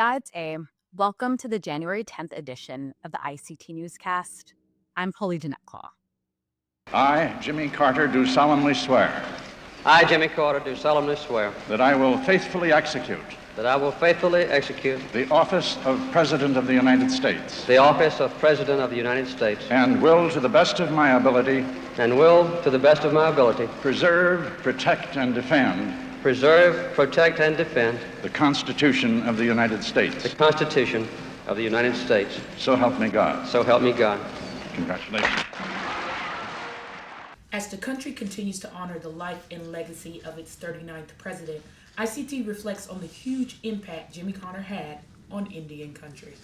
Yeah, it's A. Welcome to the January 10th edition of the ICT Newscast. I'm Holly Jeanette Claw. I, Jimmy Carter, do solemnly swear I, Jimmy Carter, do solemnly swear that I will faithfully execute that I will faithfully execute the office of President of the United States the office of President of the United States and will, to the best of my ability, and will, to the best of my ability, preserve, protect, and defend preserve, protect, and defend the Constitution of the United States. the Constitution of the United States. So help me God. So help me God. Congratulations. As the country continues to honor the life and legacy of its 39th president, ICT reflects on the huge impact Jimmy Carter had on Indian country.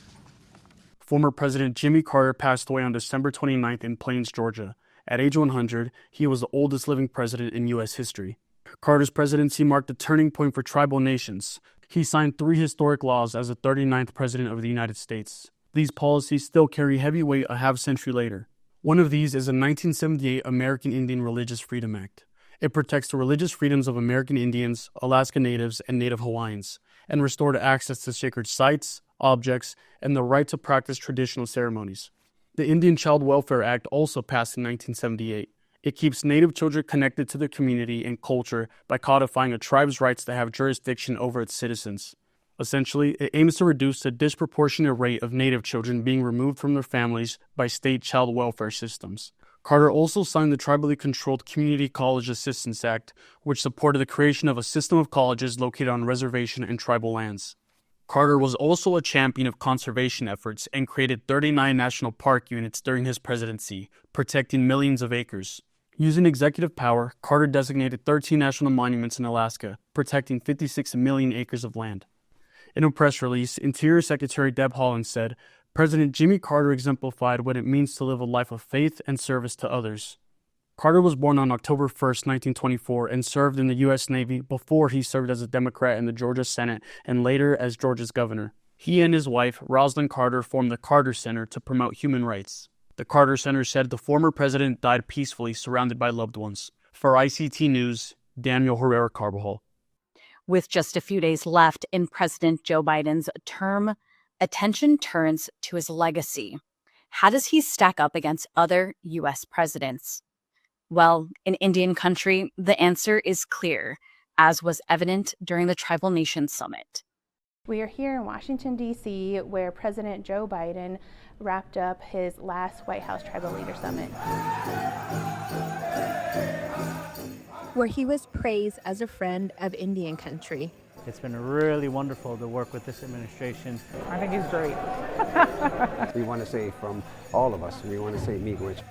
Former President Jimmy Carter passed away on December 29th in Plains, Georgia. At age 100, he was the oldest living president in U.S. history. Carter's presidency marked a turning point for tribal nations. He signed 3 historic laws as the 39th president of the United States. These policies still carry heavy weight a half-century later. One of these is the 1978 American Indian Religious Freedom Act. It protects the religious freedoms of American Indians, Alaska Natives, and Native Hawaiians, and restored access to sacred sites, objects, and the right to practice traditional ceremonies. The Indian Child Welfare Act also passed in 1978. It keeps Native children connected to their community and culture by codifying a tribe's rights to have jurisdiction over its citizens. Essentially, it aims to reduce the disproportionate rate of Native children being removed from their families by state child welfare systems. Carter also signed the tribally controlled Community College Assistance Act, which supported the creation of a system of colleges located on reservation and tribal lands. Carter was also a champion of conservation efforts and created 39 national park units during his presidency, protecting millions of acres. Using executive power, Carter designated 13 national monuments in Alaska, protecting 56 million acres of land. In a press release, Interior Secretary Deb Haaland said, "President Jimmy Carter exemplified what it means to live a life of faith and service to others." Carter was born on October 1st, 1924, and served in the U.S. Navy before he served as a Democrat in the Georgia Senate and later as Georgia's governor. He and his wife, Rosalind Carter, formed the Carter Center to promote human rights. The Carter Center said the former president died peacefully, surrounded by loved ones. For ICT News, Daniel Herrera Carbajal. With just a few days left in President Joe Biden's term, attention turns to his legacy. How does he stack up against other U.S. presidents? Well, in Indian country, the answer is clear, as was evident during the Tribal Nations Summit. We are here in Washington, D.C., where President Joe Biden wrapped up his last White House Tribal Leader Summit, where he was praised as a friend of Indian country. It's been really wonderful to work with this administration. I think he's great. We want to say from all of us, we want to say miigwech.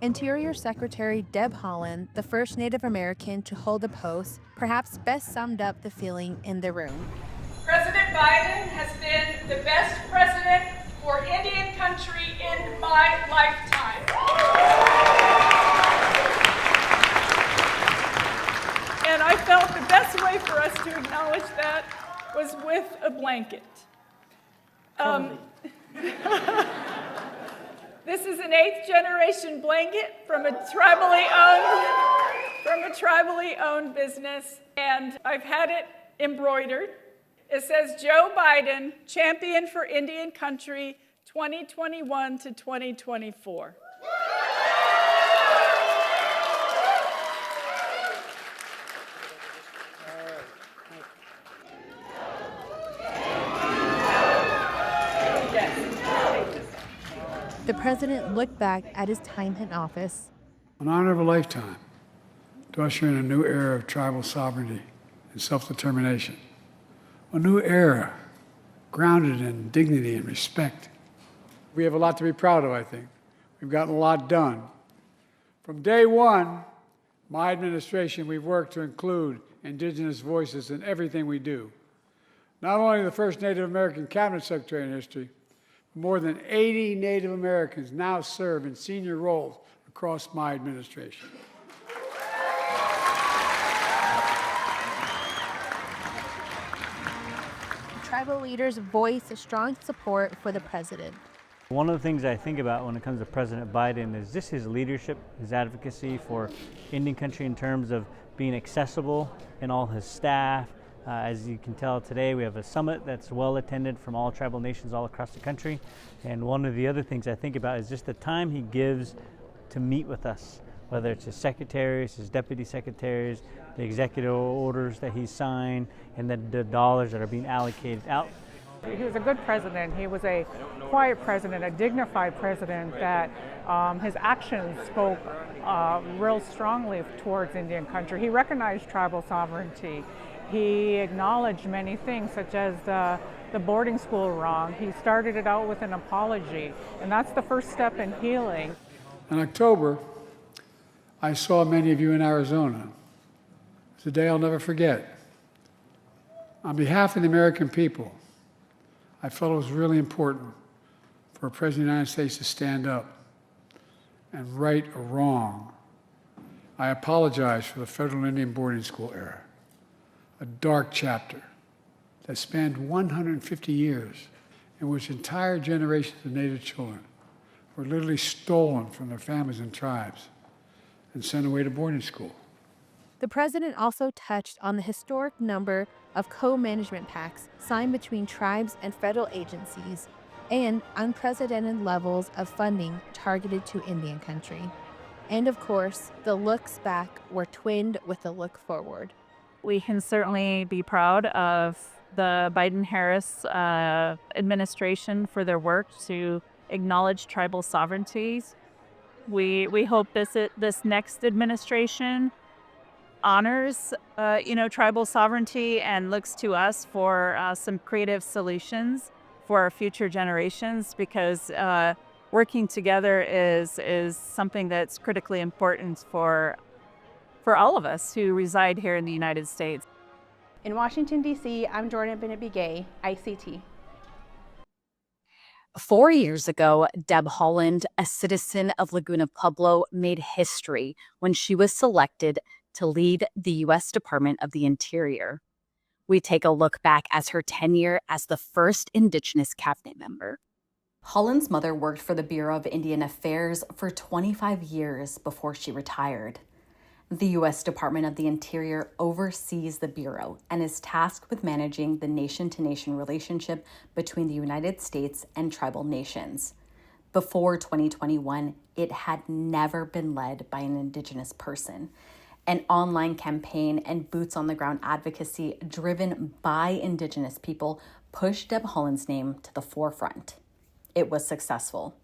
Interior Secretary Deb Haaland, the first Native American to hold the post, perhaps best summed up the feeling in the room. President Biden has been the best president for Indian country in my lifetime. And I felt the best way for us to acknowledge that was with a blanket. This is an 8th generation blanket from a tribally owned business, and I've had it embroidered. It says Joe Biden, champion for Indian country 2021 to 2024. The president looked back at his time in office. An honor of a lifetime to usher in a new era of tribal sovereignty and self-determination. A new era grounded in dignity and respect. We have a lot to be proud of, I think. We've gotten a lot done. From day one, my administration, we've worked to include Indigenous voices in everything we do. Not only the first Native American cabinet secretary in history, more than 80 Native Americans now serve in senior roles across my administration. Tribal leaders voiced strong support for the president. One of the things I think about when it comes to President Biden is just his leadership, his advocacy for Indian country in terms of being accessible and all his staff. As you can tell today, we have a summit that's well attended from all tribal nations all across the country. And one of the other things I think about is just the time he gives to meet with us, whether it's his secretaries, his deputy secretaries, the executive orders that he signed, and the dollars that are being allocated out. He was a good president. He was a quiet president, a dignified president that his actions spoke real strongly towards Indian country. He recognized tribal sovereignty. He acknowledged many things, such as the boarding school wrong. He started it out with an apology, and that's the first step in healing. In October, I saw many of you in Arizona. It's a day I'll never forget. On behalf of the American people, I felt it was really important for a President of the United States to stand up and right a wrong. I apologize for the federal Indian boarding school era, a dark chapter that spanned 150 years in which entire generations of Native children were literally stolen from their families and tribes and sent away to boarding school. The president also touched on the historic number of co-management pacts signed between tribes and federal agencies and unprecedented levels of funding targeted to Indian country. And of course, the looks back were twinned with the look forward. We can certainly be proud of the Biden-Harris administration for their work to acknowledge tribal sovereignties. We hope this next administration honors tribal sovereignty and looks to us for some creative solutions for our future generations, because working together is something that's critically important for all of us who reside here in the United States. In Washington, D.C., I'm Jordan Bennett-Begay, ICT. 4 years ago, Deb Haaland, a citizen of Laguna Pueblo, made history when she was selected to lead the U.S. Department of the Interior. We take a look back at her tenure as the first Indigenous cabinet member. Haaland's mother worked for the Bureau of Indian Affairs for 25 years before she retired. The U.S. Department of the Interior oversees the Bureau and is tasked with managing the nation-to-nation relationship between the United States and tribal nations. Before 2021, it had never been led by an Indigenous person. An online campaign and boots-on-the-ground advocacy driven by Indigenous people pushed Deb Haaland's name to the forefront. It was successful.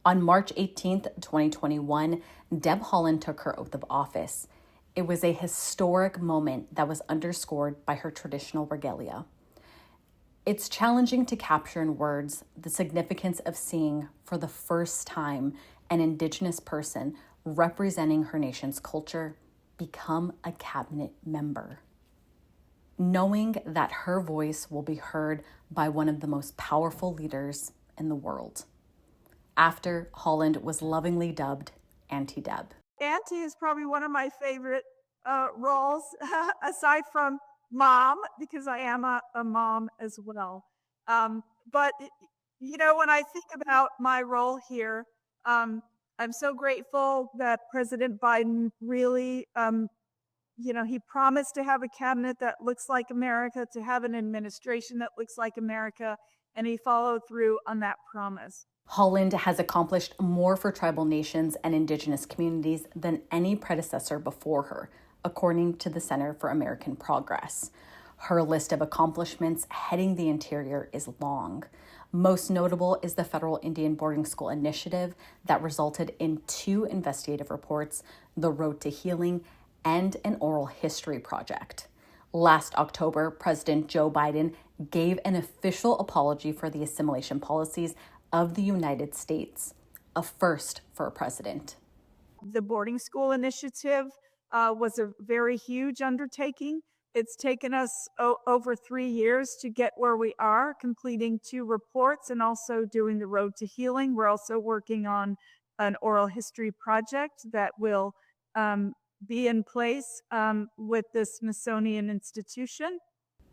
On March 18th, 2021, Deb Haaland took her oath of office. It was a historic moment that was underscored by her traditional regalia. It's challenging to capture in words the significance of seeing, for the first time, an Indigenous person representing her nation's culture become a cabinet member. Knowing that her voice will be heard by one of the most powerful leaders in the world. After Haaland was lovingly dubbed Auntie Deb. Auntie is probably one of my favorite roles, aside from mom, because I am a mom as well. But, when I think about my role here, I'm so grateful that President Biden really, he promised to have a cabinet that looks like America, to have an administration that looks like America, and he followed through on that promise. Haaland has accomplished more for tribal nations and Indigenous communities than any predecessor before her, according to the Center for American Progress. Her list of accomplishments heading the interior is long. Most notable is the Federal Indian Boarding School Initiative that resulted in 2 investigative reports, The Road to Healing, and an oral history project. Last October, President Joe Biden gave an official apology for the assimilation policies of the United States, a first for a president. The boarding school initiative was a very huge undertaking. It's taken us over 3 years to get where we are, completing 2 reports and also doing the Road to Healing. We're also working on an oral history project that will be in place with the Smithsonian Institution.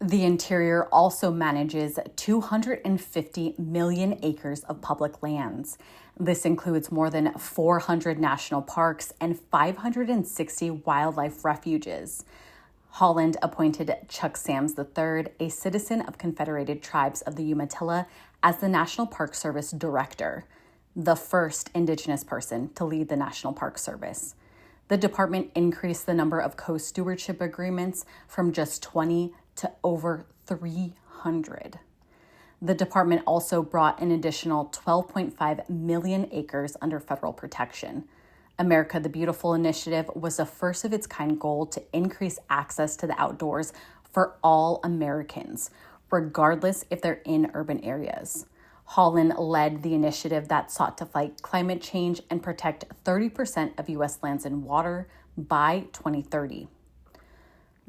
The Interior also manages 250 million acres of public lands. This includes more than 400 national parks and 560 wildlife refuges. Haaland appointed Chuck Sams III, a citizen of Confederated Tribes of the Umatilla, as the National Park Service Director, the first Indigenous person to lead the National Park Service. The department increased the number of co-stewardship agreements from just 20 to over 300. The department also brought an additional 12.5 million acres under federal protection. America the Beautiful initiative was a first of its kind goal to increase access to the outdoors for all Americans, regardless if they're in urban areas. Haaland led the initiative that sought to fight climate change and protect 30% of U.S. lands and water by 2030.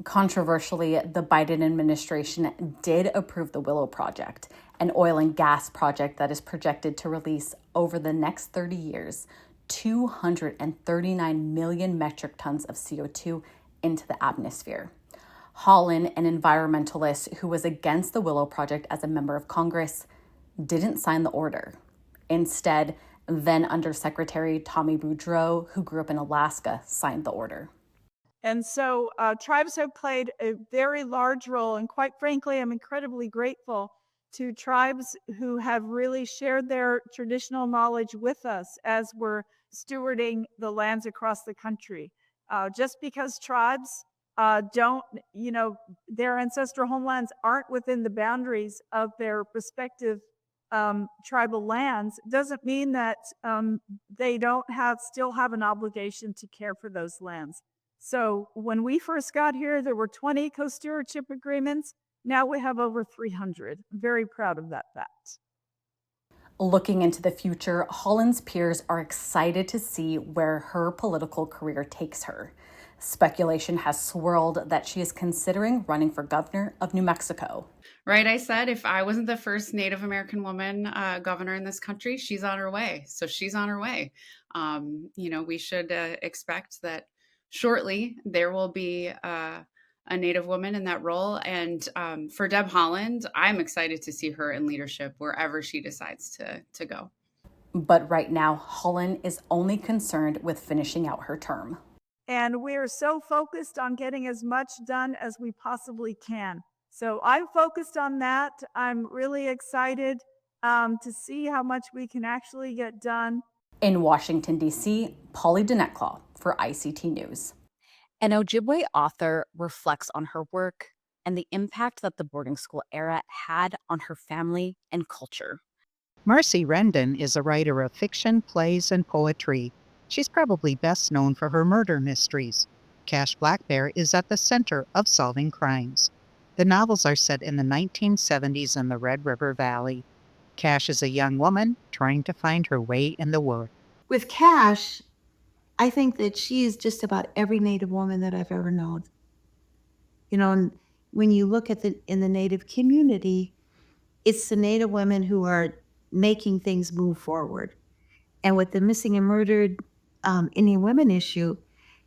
Controversially, the Biden administration did approve the Willow Project, an oil and gas project that is projected to release over the next 30 years 239 million metric tons of CO2 into the atmosphere. Haaland, an environmentalist who was against the Willow Project as a member of Congress, didn't sign the order. Instead, then Undersecretary Tommy Boudreau, who grew up in Alaska, signed the order. And so tribes have played a very large role, and quite frankly, I'm incredibly grateful to tribes who have really shared their traditional knowledge with us as we're stewarding the lands across the country. Just because tribes don't, their ancestral homelands aren't within the boundaries of their respective tribal lands, doesn't mean that they don't still have an obligation to care for those lands. So when we first got here, there were 20 co-stewardship agreements. Now we have over 300. I'm very proud of that fact. Looking into the future, Haaland's peers are excited to see where her political career takes her. Speculation has swirled that she is considering running for governor of New Mexico. Right, I said if I wasn't the first Native American woman governor in this country, she's on her way. So she's on her way. We should expect that shortly there will be a Native woman in that role. And for Deb Haaland, I'm excited to see her in leadership wherever she decides to go. But right now, Haaland is only concerned with finishing out her term. And we're so focused on getting as much done as we possibly can. So I'm focused on that. I'm really excited to see how much we can actually get done. In Washington, D.C., Polly Denetclaw for ICT News. An Ojibwe author reflects on her work and the impact that the boarding school era had on her family and culture. Marcy Rendon is a writer of fiction, plays, and poetry. She's probably best known for her murder mysteries. Cash Black Bear is at the center of solving crimes. The novels are set in the 1970s in the Red River Valley. Cash is a young woman trying to find her way in the world. With Cash, I think that she is just about every Native woman that I've ever known. And when you look at in the Native community, it's the Native women who are making things move forward. And with the missing and murdered Indian women issue,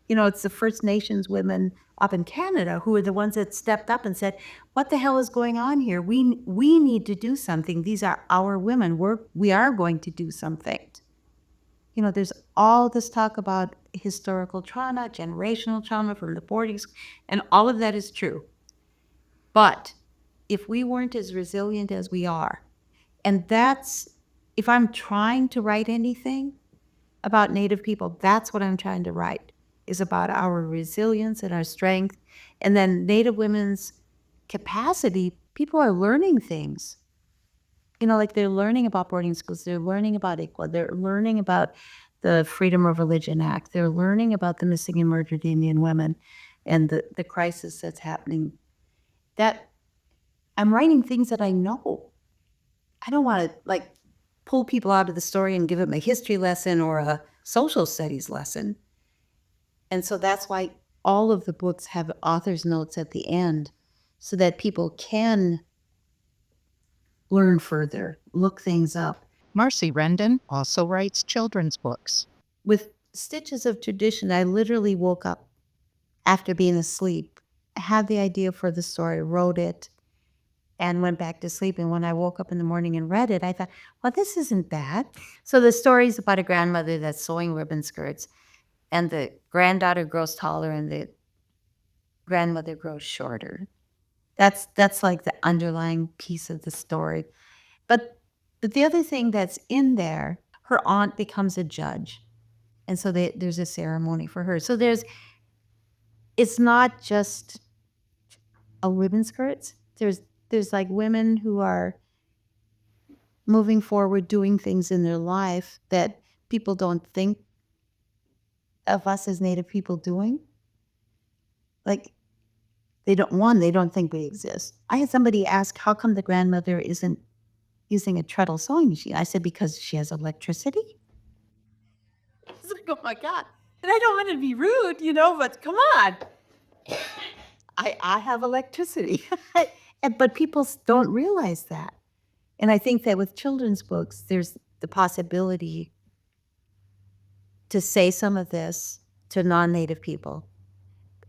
it's the First Nations women up in Canada who are the ones that stepped up and said, what the hell is going on here? We need to do something. These are our women. We are going to do something. There's all this talk about historical trauma, generational trauma from the boarding school, and all of that is true. But if we weren't as resilient as we are, and if I'm trying to write anything about Native people, that's what I'm trying to write, is about our resilience and our strength. And then Native women's capacity, people are learning things. Like they're learning about boarding schools, they're learning about ICWA, they're learning about the Freedom of Religion Act, they're learning about the missing and murdered Indian women and the crisis that's happening. That I'm writing things that I know. I don't want to pull people out of the story and give them a history lesson or a social studies lesson. And so that's why all of the books have author's notes at the end so that people can learn further, look things up. Marcy Rendon also writes children's books. With Stitches of Tradition, I literally woke up after being asleep. I had the idea for the story, wrote it, and went back to sleep. And when I woke up in the morning and read it, I thought, well, this isn't bad. So the story's about a grandmother that's sewing ribbon skirts, and the granddaughter grows taller and the grandmother grows shorter. That's like the underlying piece of the story. But the other thing that's in there, her aunt becomes a judge. And so there's a ceremony for her. So it's not just a ribbon skirts. There's like women who are moving forward, doing things in their life that people don't think of us as Native people doing. Like, they don't think we exist. I had somebody ask, how come the grandmother isn't using a treadle sewing machine? I said, because she has electricity. It's like, oh my God. And I don't want to be rude, but come on. I have electricity. But people don't realize that. And I think that with children's books, there's the possibility to say some of this to non-Native people.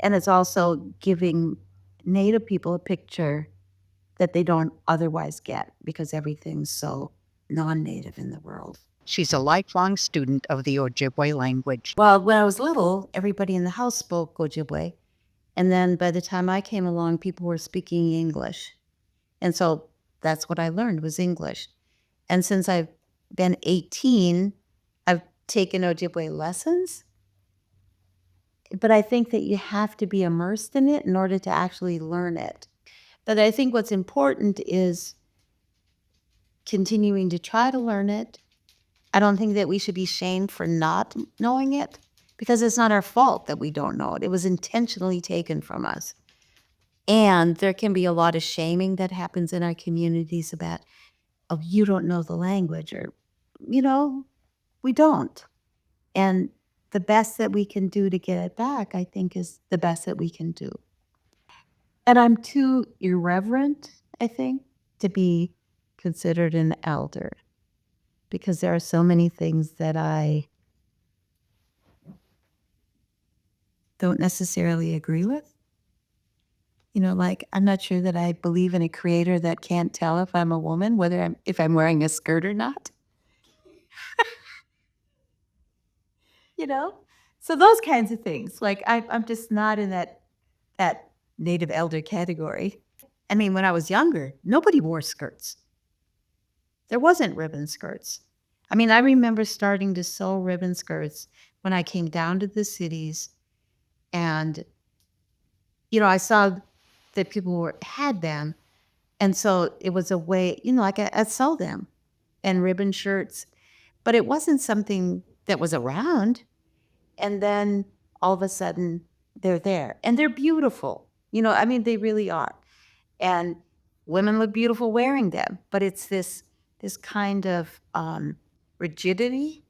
And it's also giving Native people a picture that they don't otherwise get because everything's so non-Native in the world. She's a lifelong student of the Ojibwe language. Well, when I was little, everybody in the house spoke Ojibwe. And then by the time I came along, people were speaking English. And so that's what I learned was English. And since I've been 18, I've taken Ojibwe lessons. But I think that you have to be immersed in it in order to actually learn it. But I think what's important is continuing to try to learn it. I don't think that we should be shamed for not knowing it because it's not our fault that we don't know it. It was intentionally taken from us. And there can be a lot of shaming that happens in our communities about, oh, you don't know the language, or, we don't. And the best that we can do to get it back, I think, is the best that we can do. And I'm too irreverent, I think, to be considered an elder because there are so many things that I don't necessarily agree with. Like, I'm not sure that I believe in a creator that can't tell if I'm a woman, if I'm wearing a skirt or not. So those kinds of things. Like, I'm just not in that Native elder category. I mean, when I was younger, nobody wore skirts. There wasn't ribbon skirts. I mean, I remember starting to sew ribbon skirts when I came down to the cities, and I saw that people had them, and so it was a way, like I'd sew them and ribbon shirts, but it wasn't something that was around. And then all of a sudden they're there and they're beautiful. They really are. And women look beautiful wearing them, but it's this kind of rigidity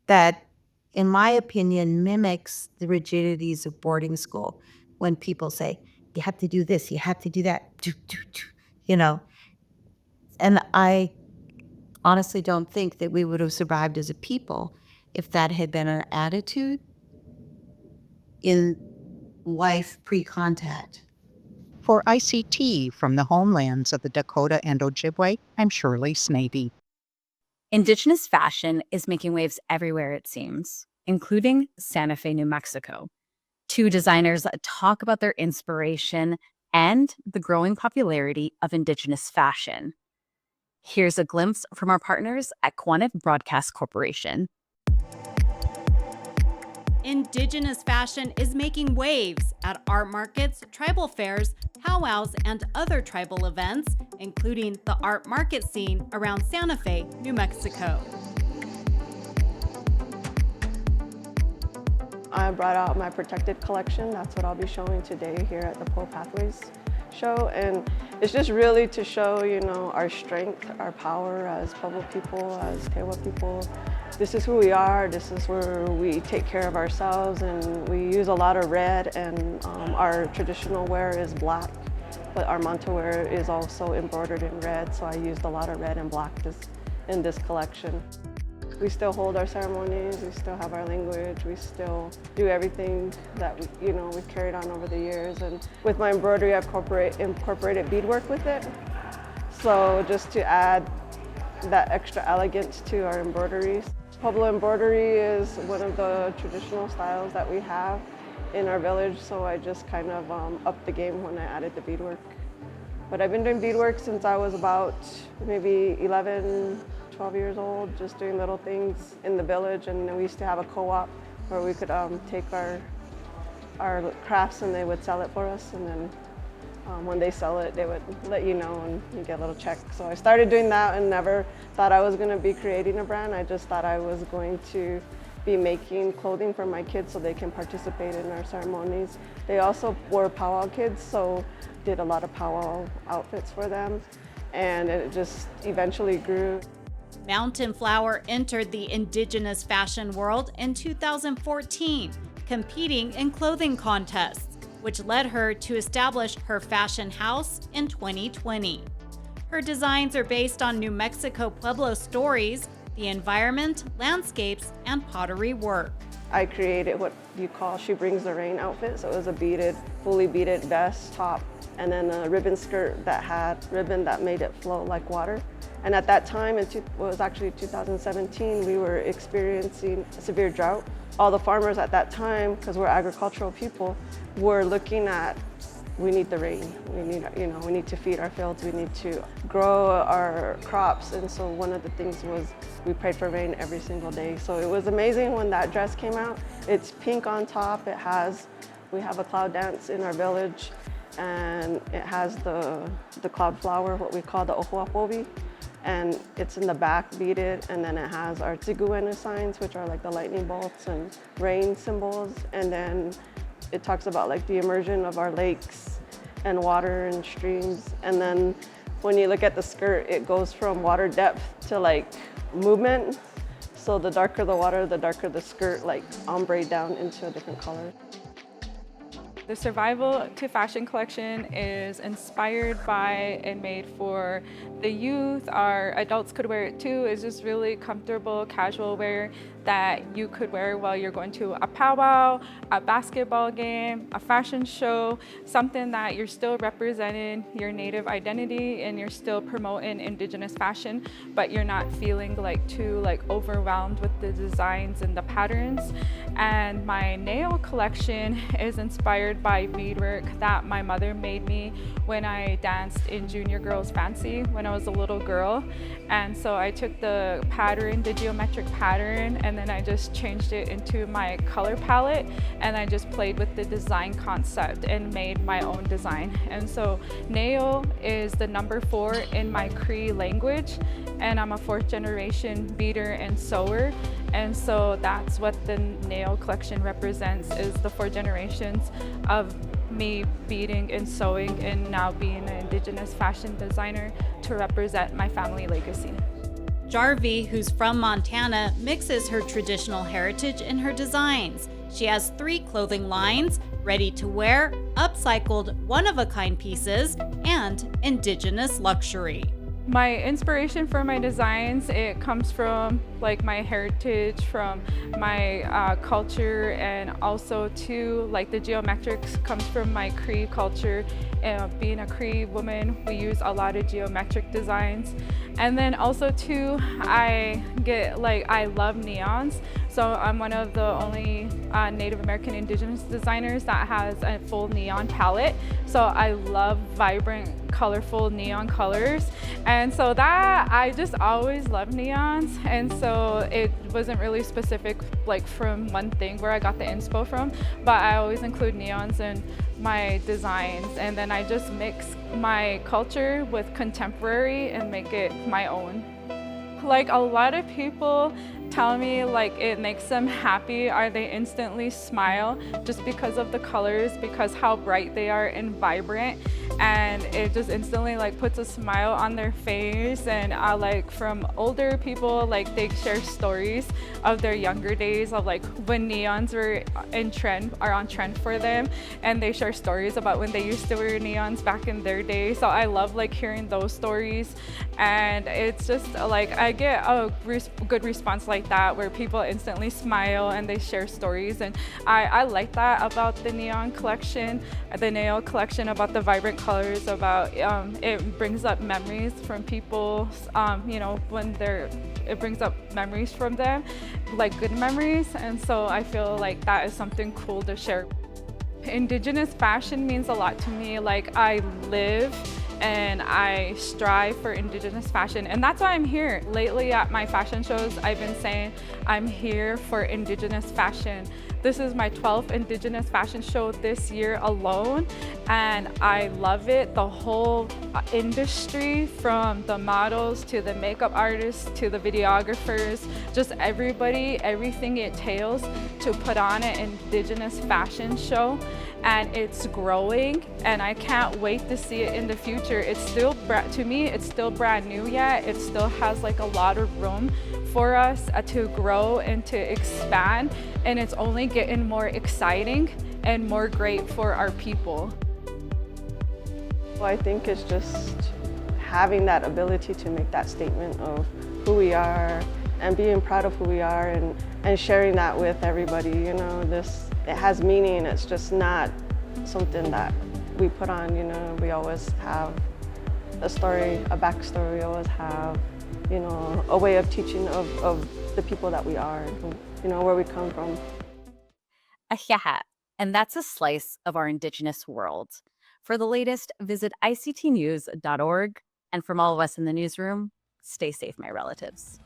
that, in my opinion, mimics the rigidities of boarding school when people say, you have to do this, you have to do that, And I honestly don't think that we would have survived as a people if that had been our attitude in life pre-contact. For ICT from the homelands of the Dakota and Ojibwe, I'm Shirley Snavy. Indigenous fashion is making waves everywhere, it seems, including Santa Fe, New Mexico. Two designers talk about their inspiration and the growing popularity of Indigenous fashion. Here's a glimpse from our partners at Quantif Broadcast Corporation. Indigenous fashion is making waves at art markets, tribal fairs, powwows, and other tribal events, including the art market scene around Santa Fe, New Mexico. I brought out my protected collection. That's what I'll be showing today here at the Pole Pathways show. And it's just really to show, our strength, our power as Pueblo people, as Tewa people. This is who we are. This is where we take care of ourselves, and we use a lot of red, and our traditional wear is black, but our manto wear is also embroidered in red, so I used a lot of red and black in this collection. We still hold our ceremonies, we still have our language, we still do everything that we've carried on over the years. And with my embroidery, I've incorporated beadwork with it. So just to add that extra elegance to our embroideries. Pueblo embroidery is one of the traditional styles that we have in our village, so I just kind of upped the game when I added the beadwork. But I've been doing beadwork since I was about maybe 11, 12 years old, just doing little things in the village. And we used to have a co-op where we could take our crafts and they would sell it for us. And then when they sell it, they would let you know and you get a little check. So I started doing that and never thought I was going to be creating a brand. I just thought I was going to be making clothing for my kids so they can participate in our ceremonies. They also were powwow kids, so did a lot of powwow outfits for them, and it just eventually grew. Mountain Flower entered the Indigenous fashion world in 2014, competing in clothing contests, which led her to establish her fashion house in 2020. Her designs are based on New Mexico Pueblo stories, the environment, landscapes, and pottery work. I created what you call She Brings the Rain outfit. So it was a fully beaded vest, top, and then a ribbon skirt that had ribbon that made it flow like water. And at that time, it was actually 2017, we were experiencing a severe drought. All the farmers at that time, because we're agricultural people, were looking at, we need the rain. We need to feed our fields. We need to grow our crops. And so one of the things was we prayed for rain every single day. So it was amazing when that dress came out. It's pink on top. We have a cloud dance in our village, and it has the cloud flower, what we call the ohuapovi. And it's in the back beaded, and then it has our tiguena signs, which are like the lightning bolts and rain symbols. And then it talks about like the immersion of our lakes and water and streams. And then when you look at the skirt, it goes from water depth to like movement. So the darker the water, the darker the skirt, like ombre down into a different color. The Survival to Fashion collection is inspired by and made for the youth. Our adults could wear it too. It's just really comfortable, casual wear that you could wear while you're going to a powwow, a basketball game, a fashion show, something that you're still representing your Native identity and you're still promoting Indigenous fashion, but you're not feeling too overwhelmed with the designs and the patterns. And my nail collection is inspired by beadwork that my mother made me when I danced in Junior Girls Fancy when I was a little girl. And so I took the pattern, the geometric pattern, and then I just changed it into my color palette, and I just played with the design concept and made my own design. And so nail is the number 4 in my Cree language, and I'm a 4th generation beater and sewer. And so that's what the nail collection represents, is the 4 generations of me beading and sewing and now being an Indigenous fashion designer to represent my family legacy. Jarvie, who's from Montana, mixes her traditional heritage in her designs. She has 3 clothing lines: ready to wear, upcycled, one-of-a-kind pieces, and Indigenous luxury. My inspiration for my designs, it comes from my heritage, from my culture, and also too the geometrics comes from my Cree culture. Being a Cree woman, we use a lot of geometric designs. And then also too, I love neons. So I'm one of the only Native American Indigenous designers that has a full neon palette. So I love vibrant, colorful neon colors. And so that, I just always loved neons. And so it wasn't really specific from one thing where I got the inspo from, but I always include neons in my designs. And then I just mix my culture with contemporary and make it my own. A lot of people tell me it makes them happy, or they instantly smile just because of the colors, because how bright they are and vibrant, and it just instantly puts a smile on their face. And from older people, they share stories of their younger days of when neons were on trend for them, and they share stories about when they used to wear neons back in their day. So I love hearing those stories, and it's just I get a good response like that where people instantly smile and they share stories. And I like that about the neon collection, about the vibrant colors, about it brings up memories from people, when it brings up memories from them, like good memories. And so I feel like that is something cool to share. Indigenous fashion means a lot to me. Like, I live and I strive for Indigenous fashion, and that's why I'm here. Lately at my fashion shows, I've been saying I'm here for Indigenous fashion. This is my 12th Indigenous fashion show this year alone, and I love it. The whole industry, from the models to the makeup artists to the videographers, just everybody, everything it entails to put on an Indigenous fashion show. And it's growing, and I can't wait to see it in the future. It's still, to me, it's still brand new yet. It still has like a lot of room for us to grow and to expand, and it's only getting more exciting and more great for our people. Well, I think it's just having that ability to make that statement of who we are and being proud of who we are, and sharing that with everybody. It has meaning. It's just not something that we put on. We always have a story, a backstory. We always have, a way of teaching of the people that we are, and where we come from. And that's a slice of our Indigenous world. For the latest, visit ictnews.org. And from all of us in the newsroom, stay safe, my relatives.